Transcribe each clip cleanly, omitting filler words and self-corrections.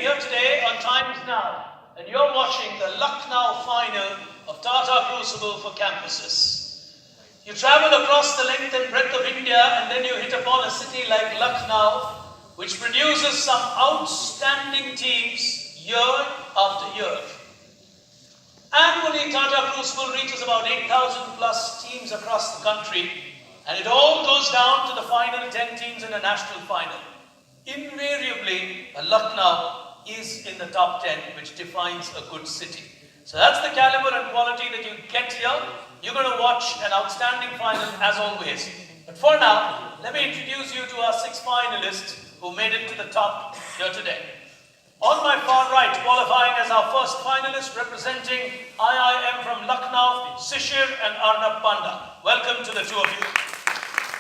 here today on Times Now, and you're watching the Lucknow final of TATA Crucible for campuses. You travel across the length and breadth of India, and then you hit upon a city like Lucknow, which produces some outstanding teams year after year. Annually, TATA Crucible reaches about 8,000 plus teams across the country, and it all goes down to the final 10 teams in a national final. Invariably, Lucknow is in the top 10, which defines a good city. So that's the caliber and quality that you get here. You're going to watch an outstanding final as always. But for now, let me introduce you to our 6 finalists who made it to the top here today. On my far right, qualifying as our first finalist, representing IIM from Lucknow, Sishir and Arnab Panda. Welcome to the two of you.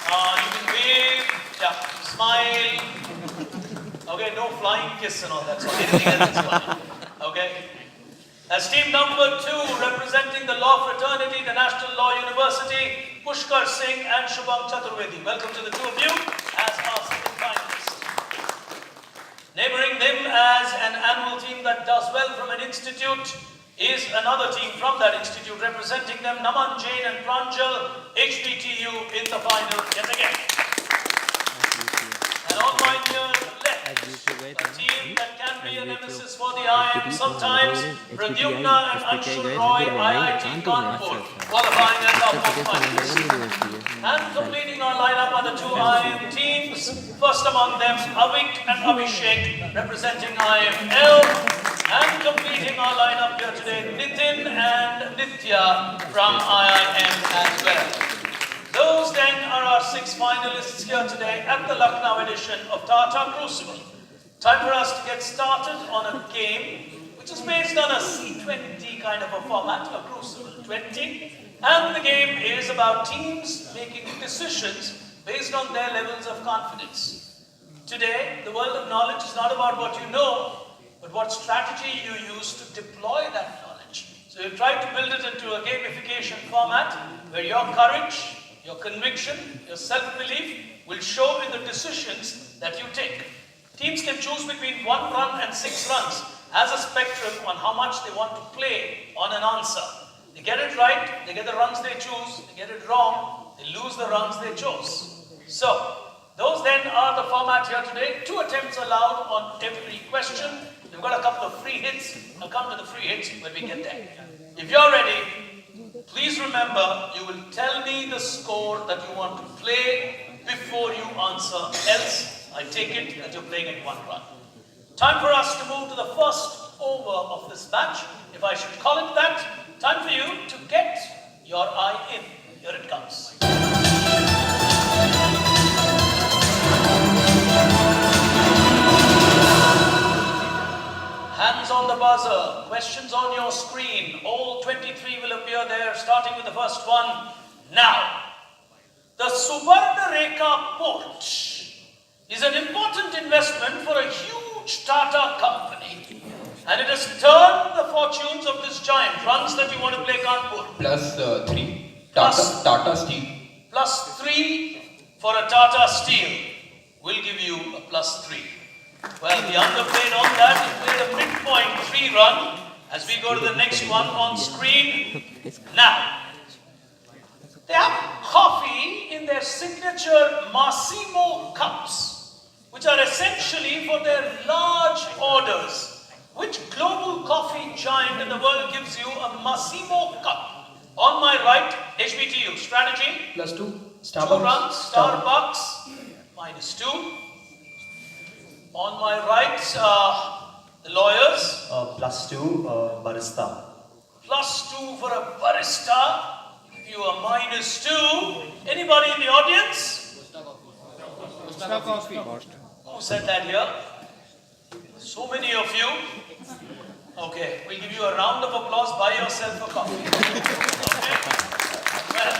You can wave, smile. Okay, no flying kiss and all that, so anything else is fine. Okay. As team number 2, representing the Law Fraternity, the National Law University, Pushkar Singh and Shubham Chaturvedi. Welcome to the two of you as our second finalists. Neighboring them as an annual team that does well from an institute is another team from that institute, representing them, Naman Jain and Pranjal, HBTU in the final yet again. And on my near left, a team that can be a nemesis for the IIM sometimes, Pradyumna and Anshul Roy, IIT Kanpur, qualifying as our fourth finalists. And completing our lineup are the 2 IIM teams, first among them Avik and Abhishek, representing IIML. And completing our lineup here today, Nitin and Nitya from IIM as well. Those then are our 6 finalists here today at the Lucknow edition of TATA Crucible. Time for us to get started on a game which is based on a C20 kind of a format, a Crucible 20. And the game is about teams making decisions based on their levels of confidence. Today, the world of knowledge is not about what you know, but what strategy you use to deploy that knowledge. So you try to build it into a gamification format where your courage, your conviction, your self-belief will show in the decisions that you take. Teams can choose between 1 run and 6 runs as a spectrum on how much they want to play on an answer. They get it right, they get the runs they choose. They get it wrong, they lose the runs they chose. So, those then are the format here today. 2 attempts allowed on every question. We've got a couple of free hits. I'll come to the free hits when we get there. If you're ready, please remember, you will tell me the score that you want to play before you answer. Else, I take it that you're playing in 1 run. Time for us to move to the first over of this match, if I should call it that. Time for you to get your eye in. Here it comes. Hands on the buzzer, questions on your screen. All 23 will appear there, starting with the first one. Now, the Subarna Rekha port is an important investment for a huge Tata company, and it has turned the fortunes of this giant. Runs that you want to play Kanpur. Plus 3. Tata Steel. Plus 3 for a Tata Steel will give you a plus 3. Well, the underplayed on that, he played a midpoint 3 run. As we go to the next one on screen. Now, they have coffee in their signature Massimo cups, which are essentially for their large orders. Which global coffee giant in the world gives you a Massimo cup? On my right, HBTU, strategy. Plus 2. 2 runs, Starbucks, minus 2. On my right, the lawyers. Plus 2, barista. Plus 2 for a barista. Give you a minus 2. Anybody in the audience? Who said that here? So many of you. Okay, we'll give you a round of applause. Buy yourself a coffee. Okay? Well,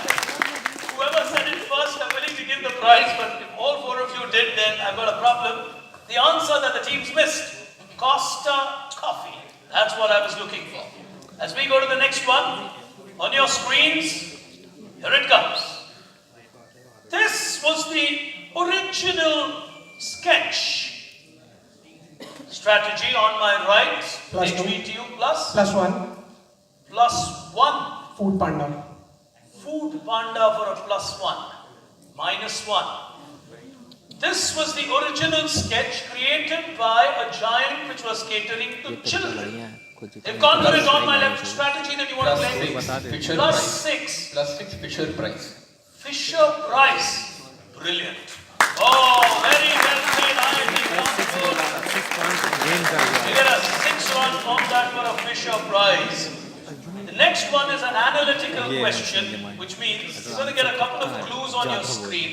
whoever said it first, I'm willing to give the prize, but if all 4 of you did, then I've got a problem. The answer that the teams missed, Costa Coffee. That's what I was looking for. As we go to the next one, on your screens, here it comes. This was the original sketch strategy. On my right, Plus two. HBTU plus +1. +1. Food Panda. Food Panda for a +1. -1. This was the original sketch created by a giant which was catering to children. They've gone for it on my left strategy that you want to play. Fisher +6. +6 Fisher price. Fisher Price. Brilliant. Oh, very well played. You get a 6-1 on that for a Fisher Prize. The next one is an analytical question, which means you're going to get a couple of clues on your screen.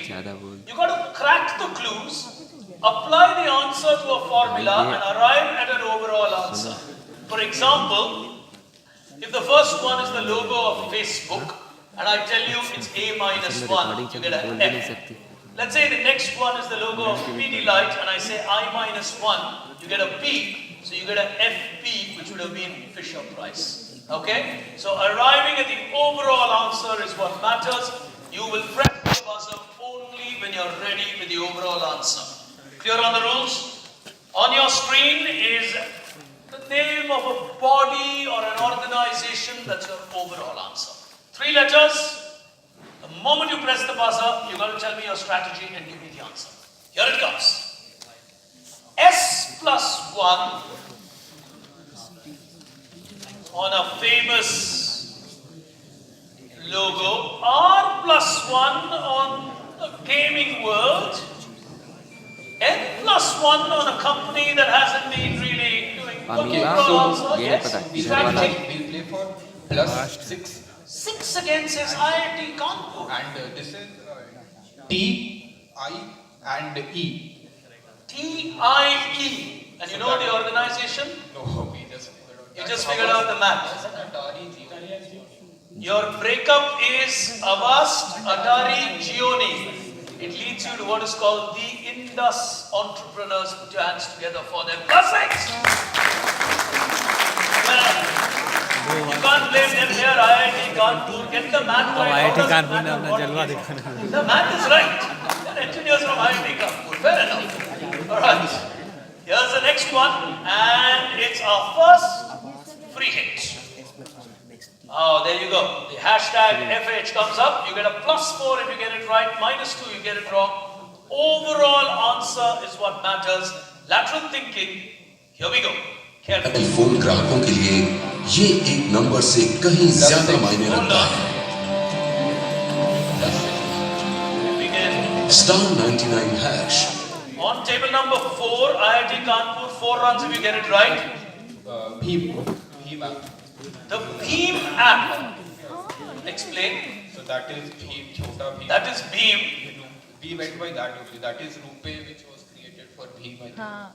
You got to crack the clues, apply the answer to a formula, and arrive at an overall answer. For example, if the first one is the logo of Facebook, and I tell you it's A-1, you get an F. Let's say the next one is the logo of Pidilite, and I say I-1, you get a P, so you get an FP, which would have been Fisher Price. Okay? So arriving at the overall answer is what matters. You will press the buzzer only when you're ready with the overall answer. Clear on the rules? On your screen is the name of a body or an organization. That's your overall answer. 3 letters. The moment you press the buzzer, you're going to tell me your strategy and give me the answer. Here it comes. S+1 on a famous logo, R+1 on the gaming world, N+1 on a company that hasn't been really doing Okay, so we'll play for +6. 6 again says IIT Kanpur. And this is T, I and E. TIE. And you know the organization? No, we just You just figured out the math. Atari Geo. Your breakup is Avast Atari Gioni. It leads you to what is called the Indus Entrepreneurs. Put your hands together for them. +6! Well, you can't blame them here. IIT Kanpur. Get the math right. IIT How does Kanpur the ने math अपना work? जलवा दिखाना The math is right. They're engineers from IIT Kanpur. Fair enough. Alright. Here's the next one. And it's our first free hit. Oh, there you go. The hashtag FH comes up. You get a +4 if you get it right. -2 you get it wrong. Overall answer is what matters. Lateral thinking. Here we go. Careful. Telephone ग्राहकों के लिए ये एक number से कहीं ज्यादा मायने Hold रखता on. है। Begin. *99#. On table number 4, IIT Kanpur, 4 runs if you get it right. Bheem app. The Bheem app. Explain. So that is Bheem, Chota Bheem. That is Bheem. We went by that only. That is Rupee, which was created for Bheem. I think. हाँ,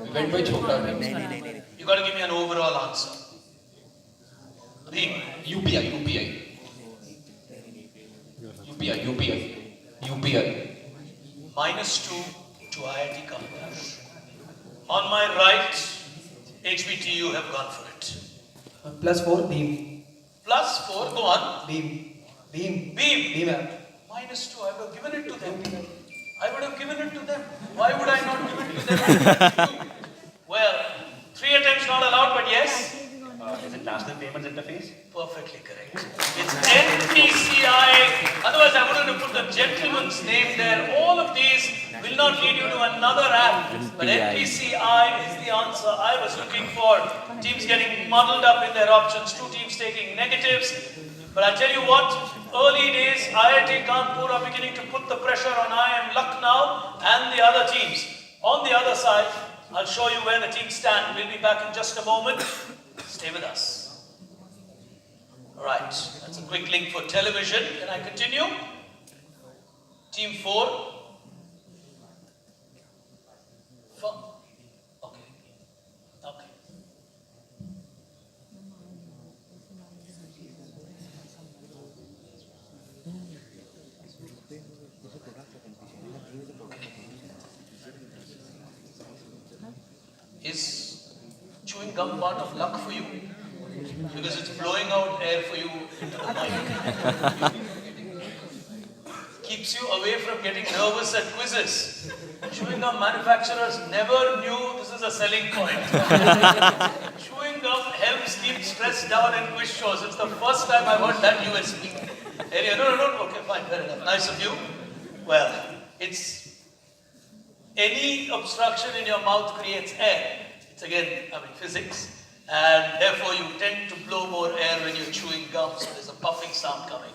We went by Chota Bheem. You got to give me an overall answer. Bheem. UPI, UPI. UPI, UPI. UPI. -2 to IIT Kanpur. On my right, HBTU have gone for it. +4 Beam. +4, go on. Beam. Beam. Beam. Beam app. -2, I would have given it to them. I would have given it to them. Why would I not give it to them? Well, 3 attempts not allowed, but yes. Is it National Payments Interface? Perfectly correct. It's NPCI. Otherwise, I wouldn't have put the gentleman's name there. All of these will not lead you to another app. But NPCI is the answer I was looking for. Teams getting muddled up in their options. 2 teams taking negatives. But I tell you what, early days, IIT Kanpur are beginning to put the pressure on IIM Lucknow and the other teams. On the other side, I'll show you where the teams stand. We'll be back in just a moment. Stay with us. Alright, that's a quick link for television. Can I continue? Team 4. Okay. Okay. Is chewing gum part of luck for you? Because it's blowing out air for you into the mic. Keeps you away from getting nervous at quizzes. chewing gum manufacturers never knew this is a selling point. Chewing gum helps keep stress down in quiz shows. It's the first time I've heard that USP. Anyway, no. Okay, fine, fair enough. Nice of you. Well, it's any obstruction in your mouth creates air. It's again, physics. And therefore you tend to blow more air when you're chewing gum. So there's a puffing sound coming.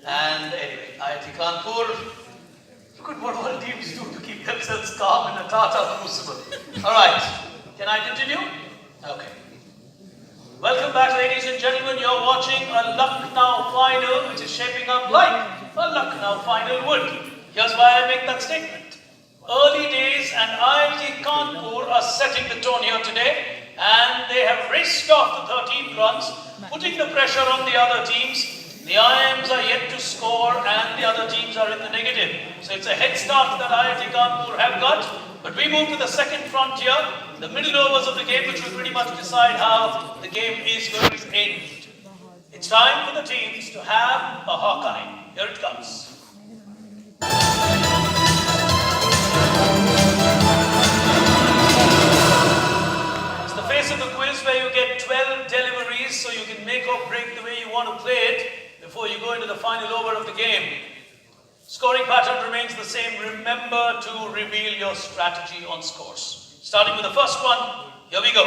And anyway, IIT Kanpur, look at what all teams do to keep themselves calm in a Tata Crucible. Alright, can I continue? Okay. Welcome back, ladies and gentlemen. You're watching a Lucknow final, which is shaping up like a Lucknow final would. Here's why I make that statement. Early days and IIT Kanpur are setting the tone here today, and they have raced off the 13 runs, putting the pressure on the other teams. The IIMs are yet to score and the other teams are in the negative. So it's a head start that IIT Kanpur have got. But we move to the second frontier, the middle overs of the game, which will pretty much decide how the game is going to end. It's time for the teams to have a Hawkeye. Here it comes. It's the face of the quiz where you get 12 deliveries so you can make or break the way you want to play it before you go into the final over of the game. Scoring pattern remains the same. Remember to reveal your strategy on scores. Starting with the first one, here we go.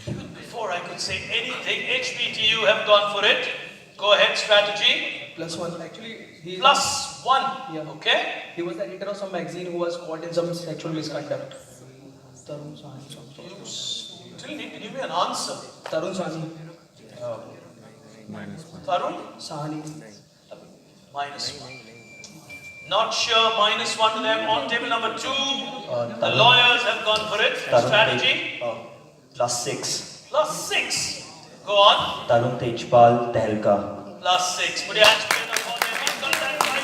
Even before I could say anything, HPTU have gone for it. Go ahead, strategy. +1. Actually, he +1. Yeah. Okay. He was the editor of some magazine who was caught in some sexual misconduct. Tarun Sahni. You still need to give me an answer. Tarun Sahni. Tarun? Sahni. -1. Not sure, -1 to them. On table number 2, the lawyers have gone for it. Strategy? +6. +6. Go on. Tarun Tejpal Tehelka. +6. Put your hands together for him. He's got that right.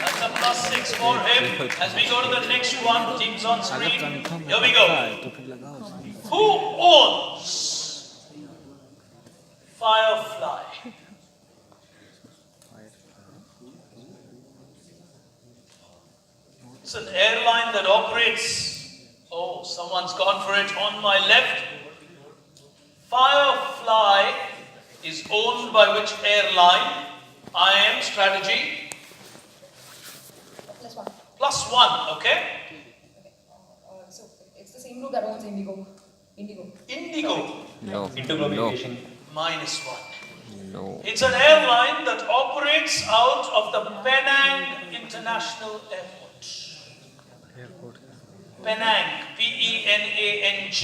That's a +6 for him. As we go to the next one, teams on screen. Here we go. Who owns Firefly? It's an airline that operates. Oh, someone's gone for it on my left. Firefly is owned by which airline? IIM strategy? +1. +1, okay? So it's the same group that owns Indigo. Indigo, No. Interglobe Aviation. -1. No. It's an airline that operates out of the Penang International Airport. Penang, P-E-N-A-N-G.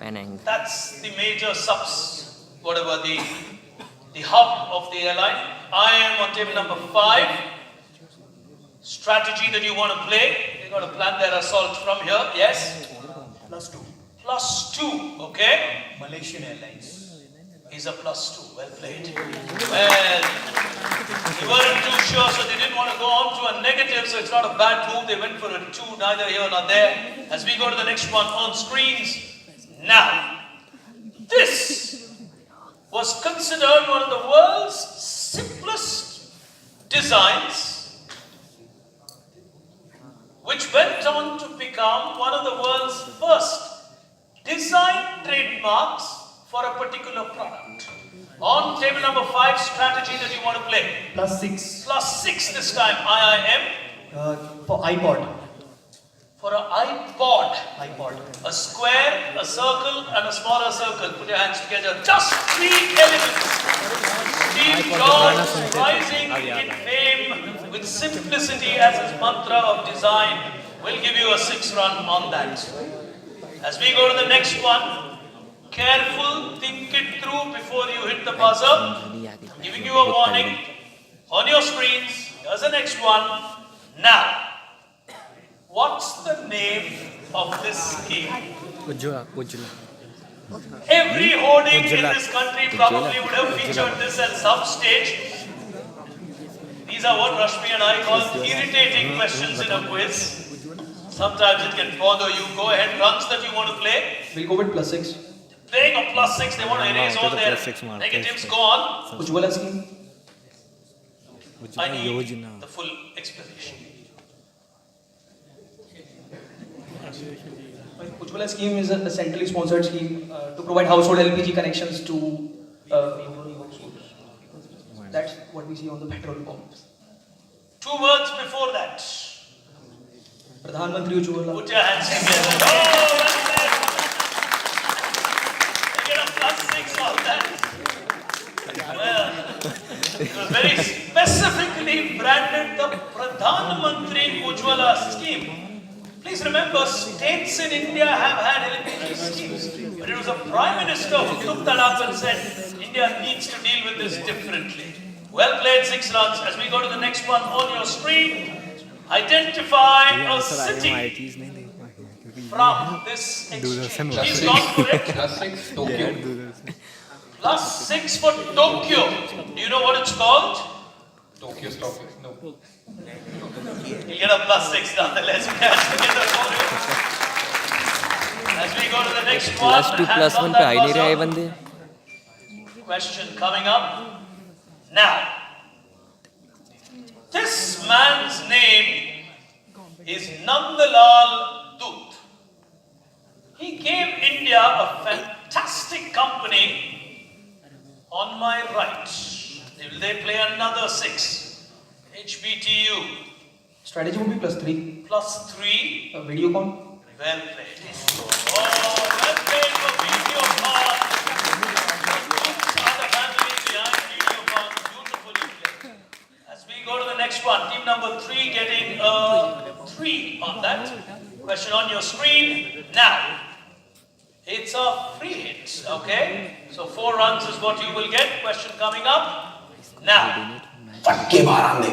Penang. That's the major whatever the hub of the airline. I am on table number 5. Strategy that you want to play. They're going to plan their assault from here. Yes? +2. +2, okay? Malaysian Airlines. He's a +2. Well played. Well, they weren't too sure, so they didn't want to go on to a negative, so it's not a bad move. They went for a 2, neither here nor there. As we go to the next one on screens. Now, this was considered one of the world's simplest designs, which went on to become one of the world's first design trademarks for a particular product. On table number 5, strategy that you want to play. +6. +6 this time, IIM. For iPod. For an iPod. iPod. A square, a circle, and a smaller circle. Put your hands together. Just 3 elements. Steve Jobs rising in fame with simplicity as his mantra of design. We'll give you a 6 run on that. As we go to the next one, careful, think it through before you hit the buzzer. Giving you a warning on your screens. Here's the next one. Now, what's the name of this scheme? Every hoarding in this country probably would have featured this at some stage. These are what Rashmi and I call irritating questions in a quiz. Sometimes it can bother you. Go ahead, runs that you want to play. We'll go with +6. playing a +6. They want to erase all their negatives. Go on. Ujjwala scheme. I need the full explanation. Ujjwala scheme is a centrally sponsored scheme to provide household LPG connections to that's what we see on the petrol pumps. 2 words before that. Pradhan Mantri Ujjwala. Put your hands together. Oh, that's it. They get a +6 on that. Well, it was very specifically branded the Pradhan Mantri Ujjwala scheme. Please remember, states in India have had LPG schemes, but it was a Prime Minister who took that up and said, India needs to deal with this differently. Well played, 6 runs. As we go to the next one on your screen, identify a city from this exchange. He's gone for it. +6 Tokyo. +6 for Tokyo. Do you know what it's called? Tokyo Stock Exchange. No. You'll get a +6 nonetheless. We have to get a for it. As we go to the next one. +2 +1 पे आ ही नहीं रहा है बंदे. Question coming up. Now, this man's name is Nandalal Dut. He gave India a fantastic company on my right. Will they play another 6? HBTU. Strategy would be +3. +3. Videocon. Well played. Oh, well played for Videocon. The family behind Videocon. Beautifully played. As we go to the next one, team number 3 getting a 3 on that. Question on your screen. Now, it's a free hit, okay? So 4 runs is what you will get. Question coming up. Now. पक्के बारां दे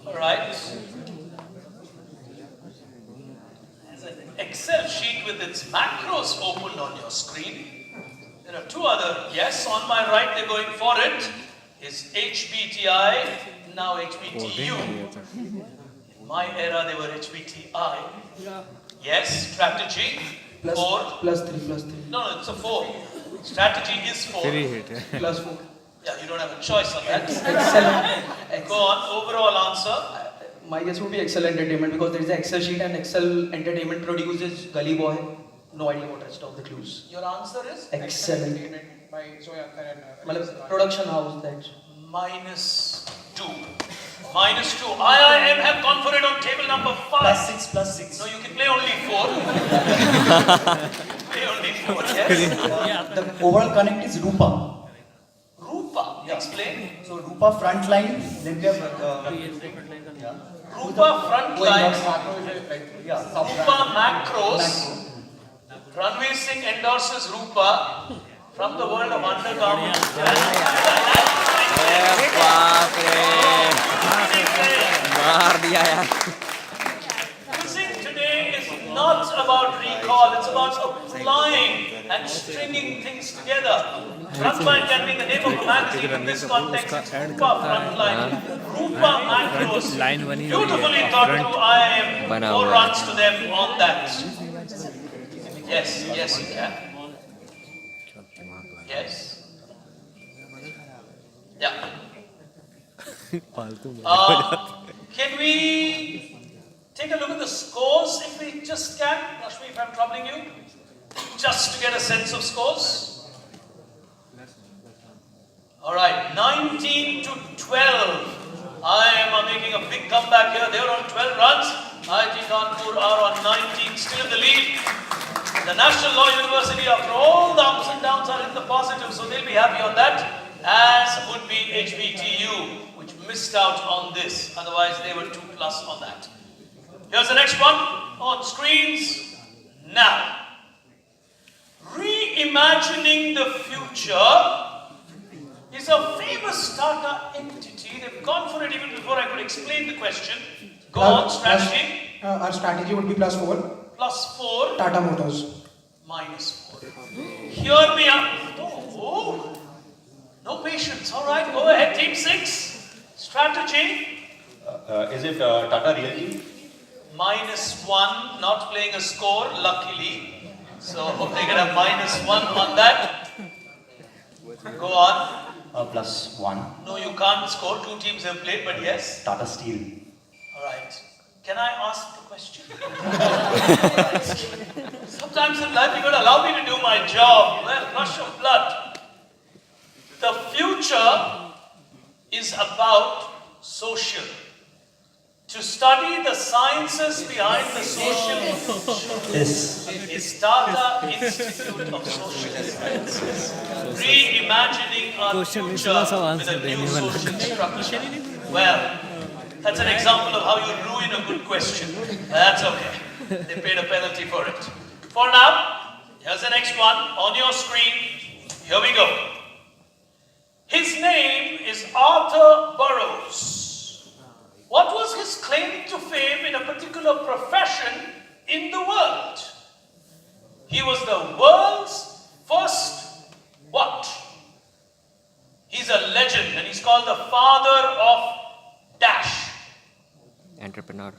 All right. There's an Excel sheet with its macros opened on your screen. There are 2 other, yes, on my right, they're going for it, is HBTI, now HBTU. In my era, they were HBTI. Yes, strategy, 4. +3. No, it's a 4. Strategy is 4. +4. Yeah, you don't have a choice on that. Excel. Go on, overall answer. My guess would be Excel Entertainment because there is an Excel sheet and Excel Entertainment produces Gully Boy. No idea what rest of the clues. Your answer is? Excellent. By Zoya Khan. Production house that. -2. -2. IIM have gone for it on table number 5. +6. No, you can play only 4. Play only 4, yes. The overall connect is Rupa. Rupa, explain. So Rupa front line, then we have Rupa frontline, yeah. Rupa macros. Ranveer Singh endorses Rupa from the world of undergarments. बाप रे मार दिया यार. Quizzing today is not about recall, it's about applying and stringing things together. Frontline can be the name of a magazine in this context. It's Rupa Frontline. Rupa macros. Beautifully thought through. I am 4 runs to them on that. Yes, yes, you can. Yes. Yeah. Can we take a look at the scores if we just can? Rashmi, if I'm troubling you, just to get a sense of scores. All right, 19-12. I am making a big comeback here. They are on 12 runs. IIT Kanpur are on 19, still in the lead. The National Law University, after all the ups and downs, are in the positive, so they'll be happy on that, as would be HBTU, which missed out on this. Otherwise, they were 2+ on that. Here's the next one on screens now. Reimagining the future is a famous TATA entity. They've gone for it even before I could explain the question. Go on, strategy. Our strategy would be +4. plus 4, Tata Motors. minus 4. Hear me out. Oh, no patience. All right, go ahead. Team 6. Strategy. Is it Tata Realty? Minus 1. Not playing a score, luckily. So they get a minus 1 on that. Go on. +1. No, you can't score. 2 teams have played, but yes. Tata Steel. All right. Can I ask the question? Sometimes in life you got to allow me to do my job. Well, rush of blood. The future is about social. To study the sciences behind the social is Tata Institute of Social Sciences. Reimagining our future with a new social structure. Well, that's an example of how you ruin a good question. That's okay. They paid a penalty for it. For now, here's the next one on your screen. Here we go. His name is Arthur Burrows. What was his claim to fame in a particular profession in the world? He was the world's first what? He's a legend and he's called the father of dash. Entrepreneur.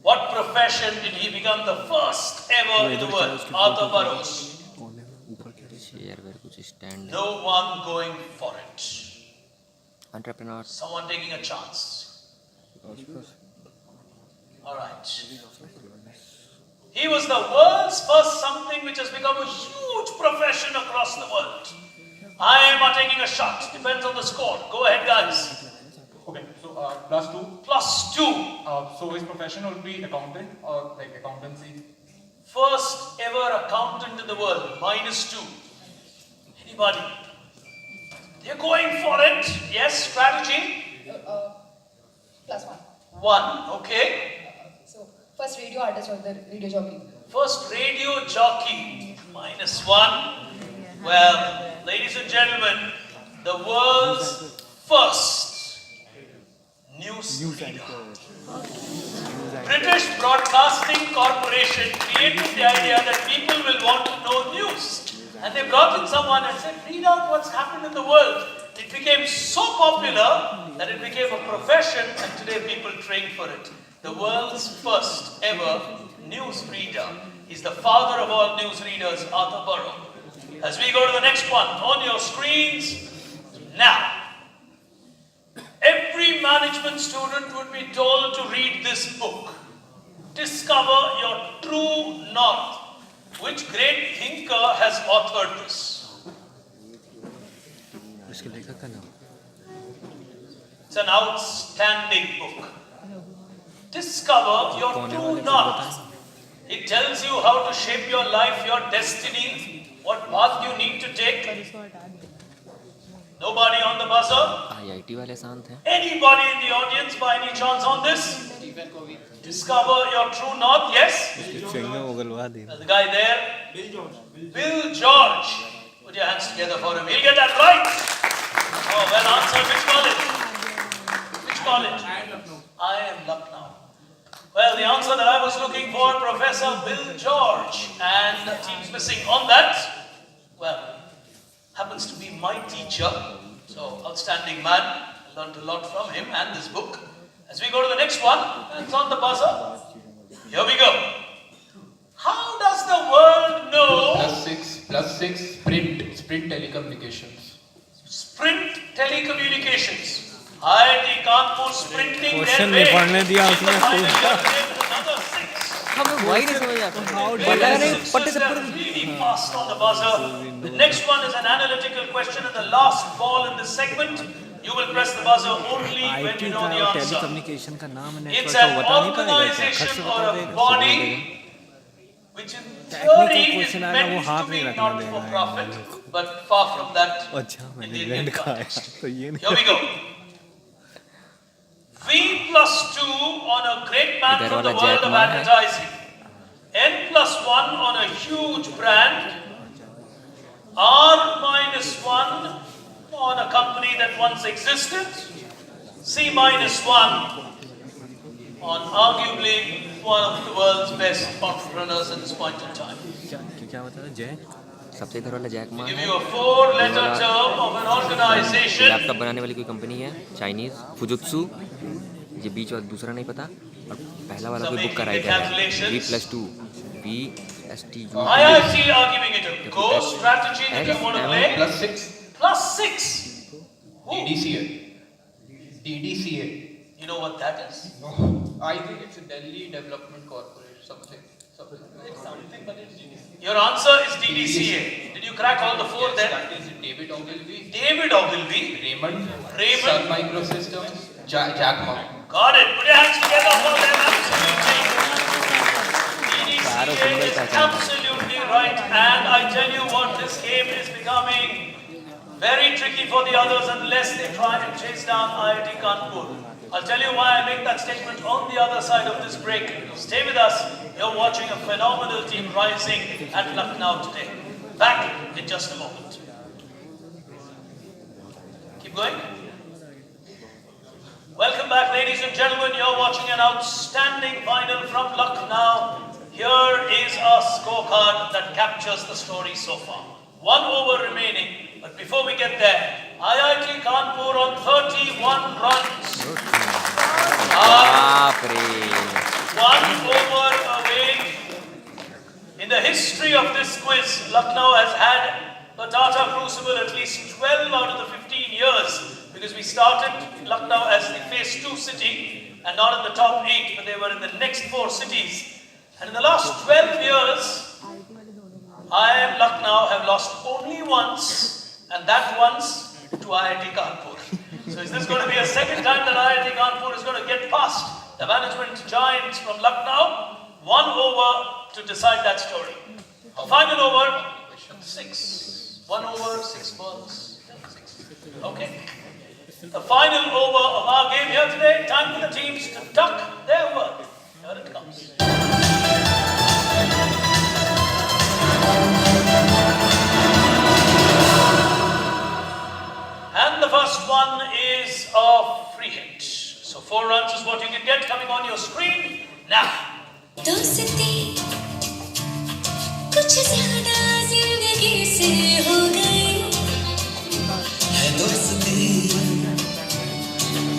What profession did he become the first ever in the world? Arthur Burrows. No one going for it. Entrepreneur. Someone taking a chance. All right. He was the world's first something which has become a huge profession across the world. I am taking a shot. Depends on the score. Go ahead, guys. Okay, so +2. +2. So his profession would be accountant or like accountancy? First ever accountant in the world. -2. Anybody? They're going for it. Yes, strategy. +1. 1. Okay. So first radio artist or the radio jockey. First radio jockey. -1. Well, ladies and gentlemen, the world's first news reader. British Broadcasting Corporation created the idea that people will want to know news. And they brought in someone and said, read out what's happened in the world. It became so popular that it became a profession and today people train for it. The world's first ever news reader. He's the father of all news readers, Arthur Burrows. As we go to the next one, on your screens, now. Every management student would be told to read this book. Discover your true north. Which great thinker has authored this? It's an outstanding book. Discover your true north. It tells you how to shape your life, your destiny, what path you need to take. Nobody on the buzzer? Anybody in the audience by any chance on this? Discover your true north, yes? The guy there? Bill George. Put your hands together for him. He'll get that right. Oh, well answered. Which college? Which college? I am Lucknow. Well, the answer that I was looking for, Professor Bill George. And the team's missing on that. Well, happens to be my teacher. So, outstanding man. I learned a lot from him and this book. As we go to the next one, it's on the buzzer. Here we go. How does the world know? +6, Sprint telecommunications. Sprint telecommunications. IIT Kanpur sprinting their way. Another 6. Really fast on the buzzer. The next one is an analytical question and the last ball in this segment. You will press the buzzer only when you know the answer. It's an organization or a body which in theory is meant to be not for profit, but far from that in the Indian context. Here we go. V+2 on a great man from the world of advertising. N+1 on a huge brand. R-1 on a company that once existed. C-1 on arguably one of the world's best entrepreneurs at this point in time. क्या बता रहा जय सबसे इधर वाला Jack Ma Give है you a four-letter term of an organization. Laptop बनाने वाली कोई कंपनी है चाइनीज फुजुत्सु ये बीच वाला दूसरा नहीं पता और पहला वाला कोई बुक का राइटर है B+2 BSTU IIT are giving it a go. Strategy that you want to play. +6. +6. Who? DDCA. DDCA. You know what that is? No. I think it's a Delhi Development Corporation. Something. It's something, but it's DDCA. Your answer is DDCA. Did you crack all the four Yes, then? that is David Ogilvy. David Ogilvy. Raymond. Raymond. Sun Microsystems. Jack Ma. Got it. Put your hands together for them. Absolutely. DDCA is absolutely right. And I tell you what, this game is becoming very tricky for the others unless they try and chase down IIT Kanpur. I'll tell you why I make that statement on the other side of this break. Stay with us. You're watching a phenomenal team rising at Lucknow today. Back in just a moment. Keep going. Welcome back, ladies and gentlemen. You're watching an outstanding final from Lucknow. Here is a scorecard that captures the story so far. 1 over remaining, but before we get there, IIT Kanpur on 31 runs. One over away. In the history of this quiz, Lucknow has had a TATA Crucible at least 12 out of the 15 years, because we started Lucknow as the phase 2 city and not in the top 8, but they were in the next 4 cities. And in the last 12 years, IIM Lucknow have lost only once, and that once to IIT Kanpur. So is this going to be a second time that IIT Kanpur is going to get past the management giants from Lucknow? 1 over to decide that story. Final over, 6. 1 over, 6 balls. 6. Okay. The final over of our game here today. Time for the teams to tuck their work. Here it comes. And the first one is a free hit. So 4 runs is what you can get coming on your screen now. दोस्ती कुछ ज़्यादा ज़िंदगी से हो गई है दोस्ती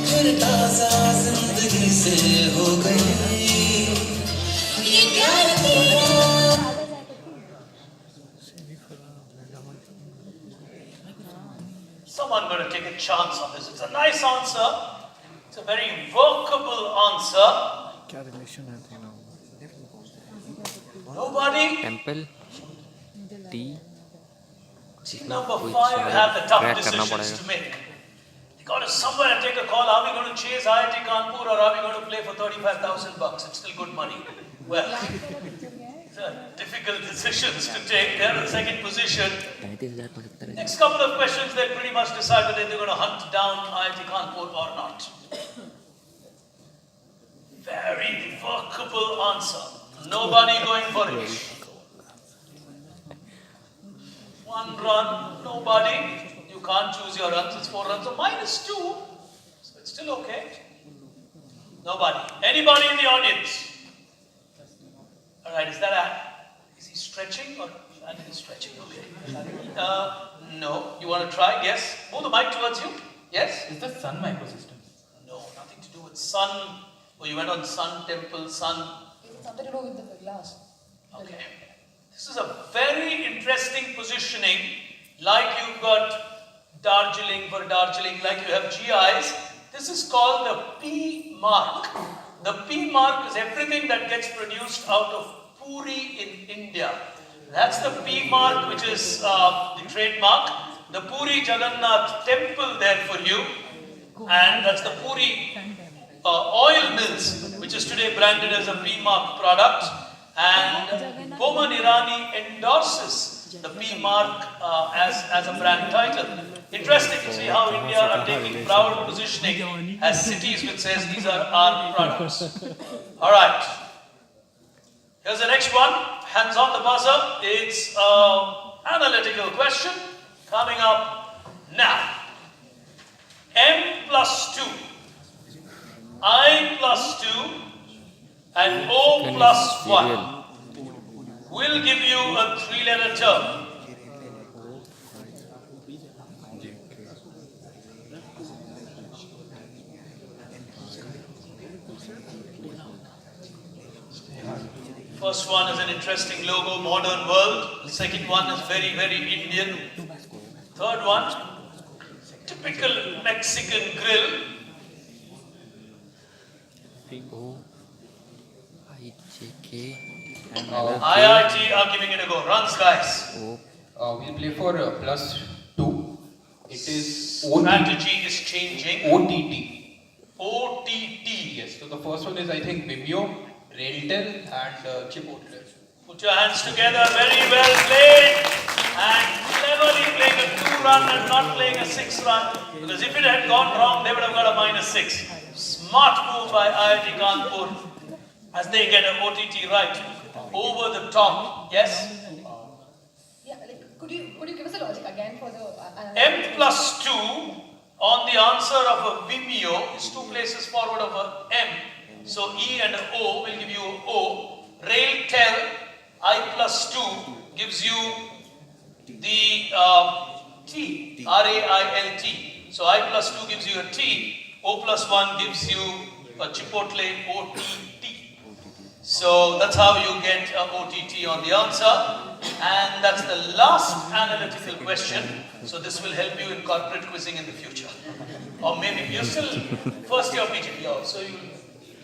फिर ताज़ा ज़िंदगी से हो गई ये प्यार तेरा Someone going to take a chance on this. It's a nice answer. It's a very workable answer. क्या रिलेशन है तीनों Nobody. Temple T Team number 5 have the tough decisions to make. They got to somewhere take a call. Are we going to chase IIT Kanpur or are we going to play for $35,000? It's still good money. Well, it's difficult decisions to take. They're in second position. Next couple of questions, they'll pretty much decide whether they're going to hunt down IIT Kanpur or not. Very workable answer. Nobody going for it. 1 run, nobody. You can't choose your runs. It's 4 runs. So -2. So it's still okay. Nobody. Anybody in the audience? All right. Is he stretching or is stretching? Okay. No. You want to try? Yes. Move the mic towards you. Yes. Is the Sun Microsystems? No. Nothing to do with sun. Oh, you went on Sun Temple, Sun. It's something to do with the glass. Okay. This is a very interesting positioning. Like you've got Darjeeling for Darjeeling, like you have GIs. This is called the P mark. The P mark is everything that gets produced out of Puri in India. That's the P mark, which is the trademark. The Puri Jagannath temple there for you. And that's the Puri oil mills, which is today branded as a P mark product. And Poman Irani endorses the P mark as a brand title. Interesting to see how India are taking proud positioning as cities which says these are our products. Alright. Here's the next one. Hands on the buzzer. It's an analytical question coming up now. M+2. I+2 plus 1 will give you a 3-letter term. First one is an interesting logo, modern world. The second one is very, very Indian. Third one, typical Mexican grill. IIT are giving it a go. Runs, guys. We'll play for +2. It is OTT. Strategy is changing. OTT. OTT. Yes. So the first one is I think Vimeo, Railtel, and Chipotle. Put your hands together. Very well played. And cleverly playing a 2-run and not playing a 6-run. Because if it had gone wrong, they would have got a -6. Smart move by IIT Kanpur as they get an OTT right. Over the top. Yes? Yeah, like, could you give us the logic again for the M plus 2 on the answer of a Vimeo is 2 places forward of a M. So E and a O will give you a O. Railtel, I plus 2 gives you the T, R-A-I-L-T. So I plus 2 gives you a T, O plus 1 gives you a Chipotle, O-T-T. So that's how you get a OTT on the answer. And that's the last analytical question. So this will help you in corporate quizzing in the future. Or maybe you're still first year PGP, so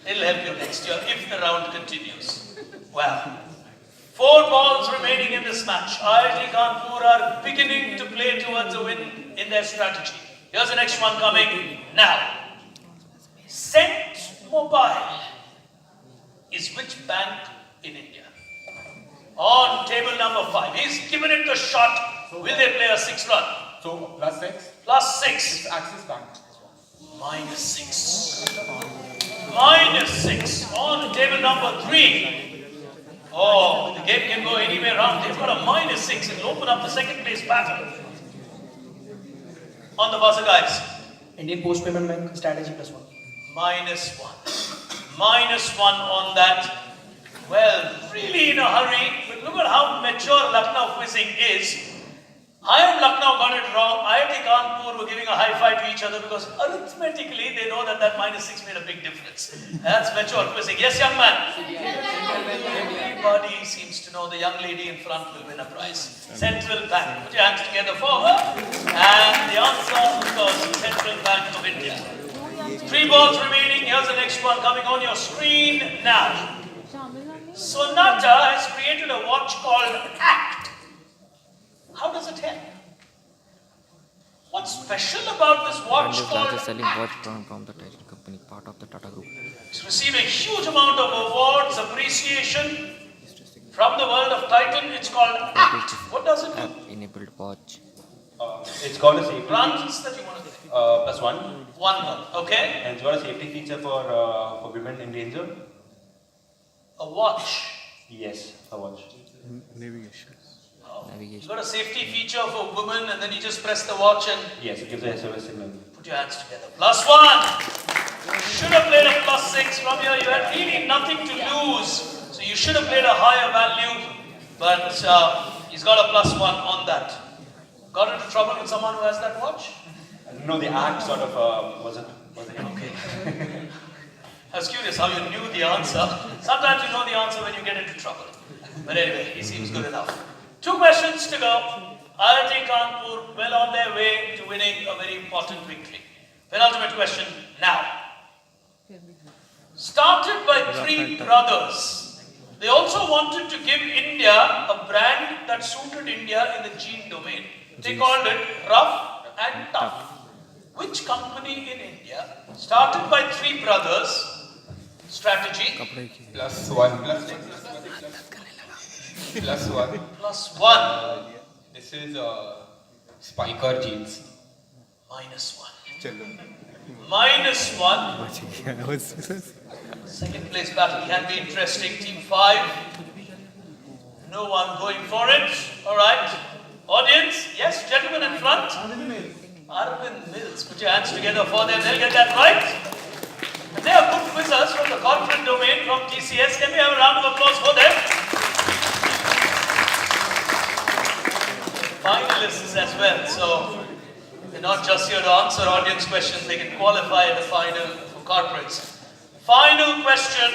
it'll help you next year if the round continues. Well, 4 balls remaining in this match. IIT Kanpur are beginning to play towards a win in their strategy. Here's the next one coming now. Cent Mobile is which bank in India? On table number 5. He's given it the shot. Will they play a 6-run? So +6. +6. It's Axis Bank. -6. -6 on table number 3. Oh, the game can go any way around. They've got a -6. It'll open up the second place battle. On the buzzer, guys. Indian Post Payment Bank strategy +1. -1. -1 on that. Well, really in a hurry. But look at how mature Lucknow quizzing is. IIM Lucknow got it wrong. IIT Kanpur were giving a high five to each other because arithmetically they know that -6 made a big difference. That's mature quizzing. Yes, young man? Everybody seems to know the young lady in front will win a prize. Central Bank. Put your hands together for her. And the answer, of course, Central Bank of India. 3 balls remaining. Here's the next one coming on your screen now. Sonata has created a watch called ACT. How does it help? What's special about this watch called selling ACT? watch from the Titan company, part of the Tata Group. It's received a huge amount of awards, appreciation from the world of Titan. It's called ACT. What does it do? App-enabled watch. It's got a safety Runs that you want to say? +1, 1. Okay. and it's got a safety feature for women in danger. A watch. Yes, a watch. Navigation. You got a safety feature for women, and then you just press the watch and Yes, it gives a SOS signal. put your hands together. +1. Should have played a +6 from here. You had really nothing to lose. So you should have played a higher value. But he's got a +1 on that. Got into trouble with someone who has that watch? No, the act sort of wasn't. Okay. I was curious how you knew the answer. Sometimes you know the answer when you get into trouble. But anyway, he seems good enough. 2 questions to go. IIT Kanpur well on their way to winning a very important victory. Penultimate question now. Started by 3 brothers, they also wanted to give India a brand that suited India in the jean domain. They called it Rough and Tough. Which company in India started by 3 brothers? Strategy +1. +1. +1. This is Spiker jeans. -1. -1. Second place battle can be interesting. Team 5. No one going for it. Alright. Audience, yes, gentlemen in front. Arvind Mills. Put your hands together for them. They'll get that right. They are good quizzers from the corporate domain from Team TCS. Can we have a round of applause for them? Finalists as well, so they're not just here to answer audience questions, they can qualify in the final for corporates. Final question,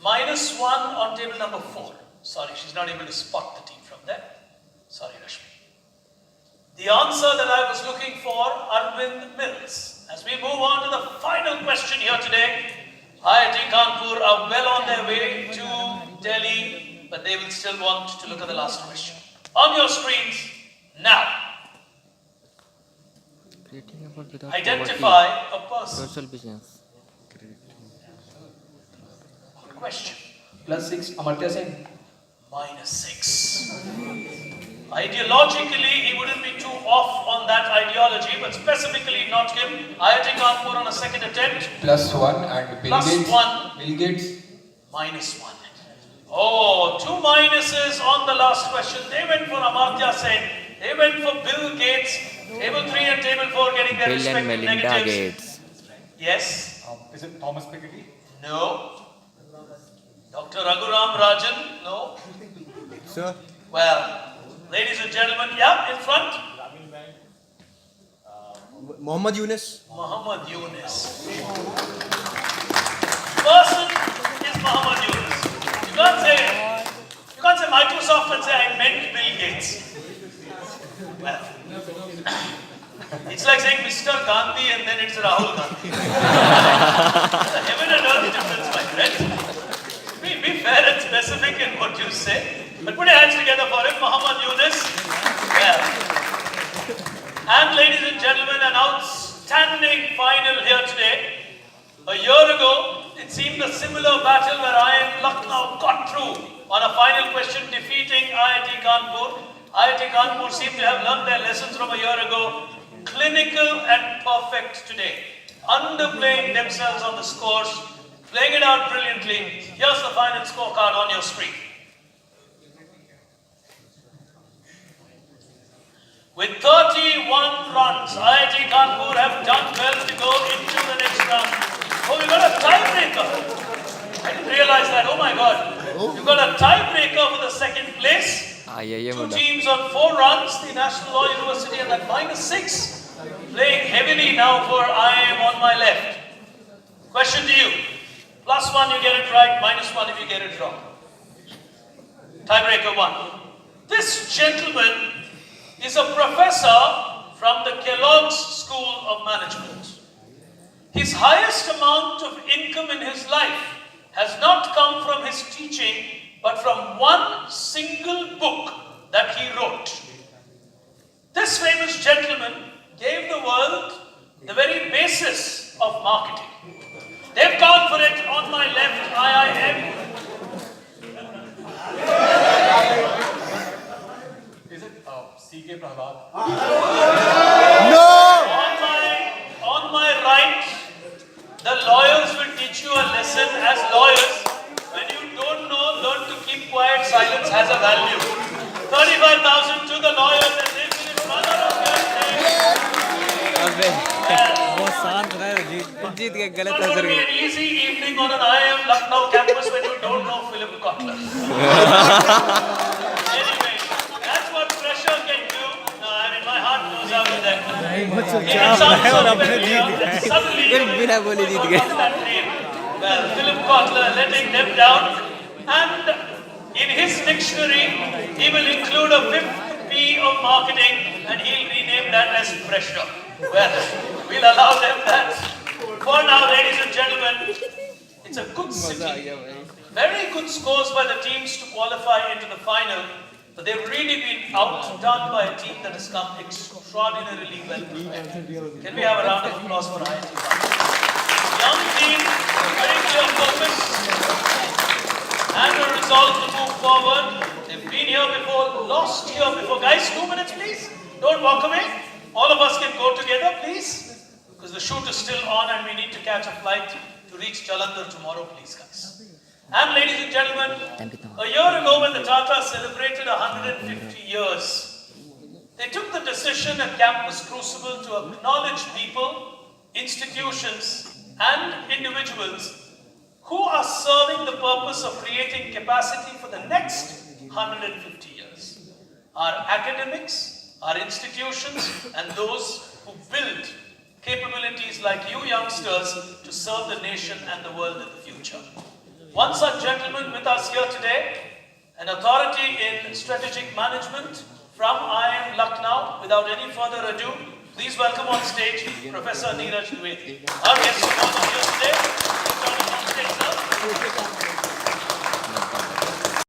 -1 on table number 4. Sorry, she's not able to spot the team from there. Sorry, Rashmi. The answer that I was looking for, Arvind Mills. As we move on to the final question here today, IIT Kanpur are well on their way to Delhi, but they will still want to look at the last question. On your screens, now. Identify a person. Social business. Question. +6, Amartya Sen. -6. Ideologically, he wouldn't be too off on that ideology, but specifically not him. IIT Kanpur on a second attempt. +1 and Bill Plus Gates. 1. Bill Gates. -1. Oh, 2 minuses on the last question. They went for Amartya Sen. They went for Bill Gates. Table 3 and table 4 getting their Bill and respective Melinda negatives. Gates. Yes. Is it Thomas Piketty? No. Dr. Raghuram Rajan? No. Sir. Well, ladies and gentlemen, yeah, in front. Muhammad Yunus. Muhammad Yunus. Person is Muhammad Yunus. You can't say Microsoft and say I meant Bill Gates. Well, it's like saying Mr. Gandhi and then it's Rahul Gandhi. It's a heaven and earth difference, my friend. Be fair and specific in what you say. But put your hands together for him, Muhammad Yunus. Well. And ladies and gentlemen, an outstanding final here today. A year ago, it seemed a similar battle where IIM Lucknow got through on a final question, defeating IIT Kanpur. IIT Kanpur seemed to have learned their lessons from a year ago. Clinical and perfect today. Underplaying themselves on the scores, playing it out brilliantly. Here's the final scorecard on your screen. With 31 runs, IIT Kanpur have done well to go into the next round. Oh, you got a tiebreaker. I didn't realize that. Oh my God. You got a tiebreaker for the second place. Two teams on 4 runs. The National Law University at that -6. Playing heavily now for IIM on my left. Question to you. +1 you get it right, -1 if you get it wrong. Tiebreaker 1. This gentleman is a professor from the Kellogg's School of Management. His highest amount of income in his life has not come from his teaching, but from one single book that he wrote. This famous gentleman gave the world the very basis of marketing. They've gone for it on my left, IIM. Is it C.K. Prahlad? No! On my right, the lawyers will teach you a lesson as lawyers. When you don't know, learn to keep quiet. Silence has a value. 35,000 to the lawyers and they will brother of your name. वो शांत रहे जीत के गलत It's not going to be an easy evening on an IIM Lucknow campus when you don't know Philip Kotler. Anyway, that's what pressure can do. No, I mean, my heart goes out to them. बिना बोले जीत गए. Well, Philip Kotler letting them down. And in his dictionary, he will include a 5th P of marketing and he'll rename that as pressure. Well, we'll allow them that. For now, ladies and gentlemen, it's a good city. Very good scores by the teams to qualify into the final, but they've really been outdone by a team that has come extraordinarily well prepared. Can we have a round of applause for IIT? Young team, very clear focus, and a resolve to move forward. They've been here before, lost here before. Guys, 2 minutes please. Don't walk away. All of us can go together, please. Because the shoot is still on and we need to catch a flight to reach Jalandhar tomorrow, please, guys. And ladies and gentlemen, a year ago when the Tata celebrated 150 years, they took the decision at Campus Crucible to acknowledge people, institutions, and individuals who are serving the purpose of creating capacity for the next 150 years. Our academics, our institutions, and those who build capabilities like you youngsters to serve the nation and the world in the future. One such gentleman with us here today, an authority in strategic management from IIM Lucknow. Without any further ado, please welcome on stage Professor Neeraj Dwivedi. Our guest of honor here